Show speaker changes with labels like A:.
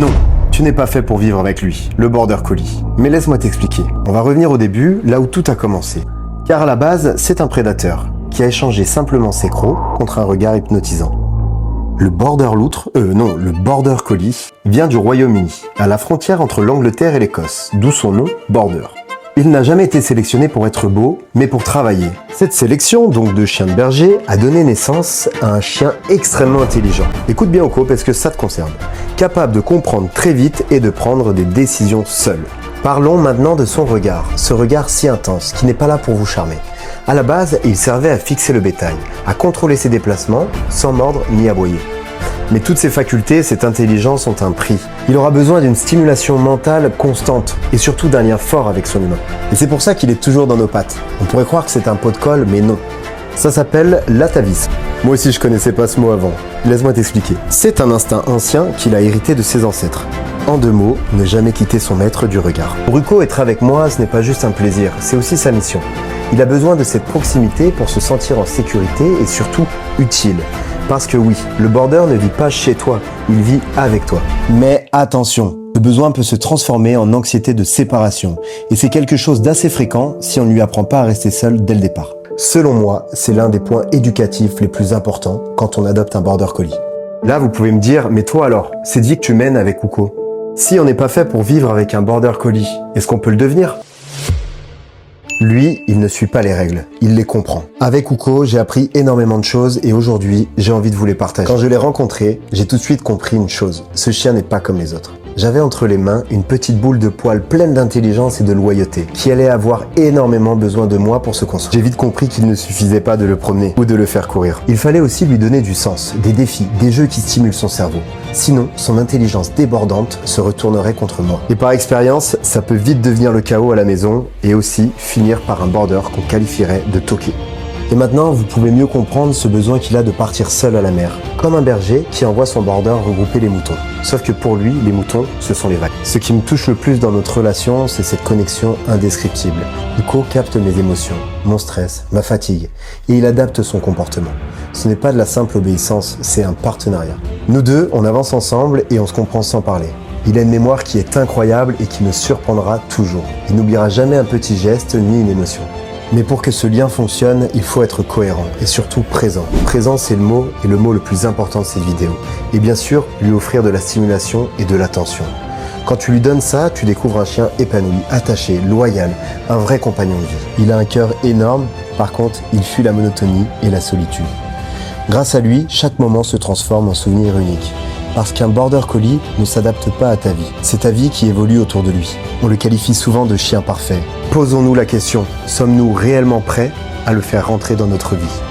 A: Non, tu n'es pas fait pour vivre avec lui, le Border Collie. Mais laisse-moi t'expliquer. On va revenir au début, là où tout a commencé. Car à la base, c'est un prédateur qui a échangé simplement ses crocs contre un regard hypnotisant. Le Border Collie vient du Royaume-Uni, à la frontière entre l'Angleterre et l'Écosse, d'où son nom Border. Il n'a jamais été sélectionné pour être beau, mais pour travailler. Cette sélection, donc de chien de berger, a donné naissance à un chien extrêmement intelligent. Écoute bien Oko parce que ça te concerne. Capable de comprendre très vite et de prendre des décisions seul. Parlons maintenant de son regard, ce regard si intense qui n'est pas là pour vous charmer. À la base, il servait à fixer le bétail, à contrôler ses déplacements, sans mordre ni aboyer. Mais toutes ces facultés, cette intelligence ont un prix. Il aura besoin d'une stimulation mentale constante et surtout d'un lien fort avec son humain. Et c'est pour ça qu'il est toujours dans nos pattes. On pourrait croire que c'est un pot de colle, mais non. Ça s'appelle l'atavisme. Moi aussi je connaissais pas ce mot avant. Laisse-moi t'expliquer. C'est un instinct ancien qu'il a hérité de ses ancêtres. En 2 mots, ne jamais quitter son maître du regard. Pour Oko, être avec moi, ce n'est pas juste un plaisir, c'est aussi sa mission. Il a besoin de cette proximité pour se sentir en sécurité et surtout utile. Parce que oui, le border ne vit pas chez toi, il vit avec toi. Mais attention, ce besoin peut se transformer en anxiété de séparation. Et c'est quelque chose d'assez fréquent si on ne lui apprend pas à rester seul dès le départ. Selon moi, c'est l'un des points éducatifs les plus importants quand on adopte un border collie. Là, vous pouvez me dire, mais toi alors, cette vie que tu mènes avec Oko, si on n'est pas fait pour vivre avec un border collie, est-ce qu'on peut le devenir ? Lui, il ne suit pas les règles, il les comprend. Avec Oko, j'ai appris énormément de choses et aujourd'hui, j'ai envie de vous les partager. Quand je l'ai rencontré, j'ai tout de suite compris une chose. Ce chien n'est pas comme les autres. J'avais entre les mains une petite boule de poils pleine d'intelligence et de loyauté, qui allait avoir énormément besoin de moi pour se construire. J'ai vite compris qu'il ne suffisait pas de le promener ou de le faire courir. Il fallait aussi lui donner du sens, des défis, des jeux qui stimulent son cerveau. Sinon, son intelligence débordante se retournerait contre moi. Et par expérience, ça peut vite devenir le chaos à la maison et aussi finir par un border qu'on qualifierait de toqué. Et maintenant, vous pouvez mieux comprendre ce besoin qu'il a de partir seul à la mer, comme un berger qui envoie son border regrouper les moutons. Sauf que pour lui, les moutons, ce sont les vagues. Ce qui me touche le plus dans notre relation, c'est cette connexion indescriptible. Oko capte mes émotions, mon stress, ma fatigue, et il adapte son comportement. Ce n'est pas de la simple obéissance, c'est un partenariat. Nous deux, on avance ensemble et on se comprend sans parler. Il a une mémoire qui est incroyable et qui me surprendra toujours. Il n'oubliera jamais un petit geste ni une émotion. Mais pour que ce lien fonctionne, il faut être cohérent et surtout présent. Présent, c'est le mot et le mot le plus important de cette vidéo. Et bien sûr, lui offrir de la stimulation et de l'attention. Quand tu lui donnes ça, tu découvres un chien épanoui, attaché, loyal, un vrai compagnon de vie. Il a un cœur énorme, par contre, il fuit la monotonie et la solitude. Grâce à lui, chaque moment se transforme en souvenir unique. Parce qu'un border collie ne s'adapte pas à ta vie. C'est ta vie qui évolue autour de lui. On le qualifie souvent de chien parfait. Posons-nous la question, sommes-nous réellement prêts à le faire rentrer dans notre vie ?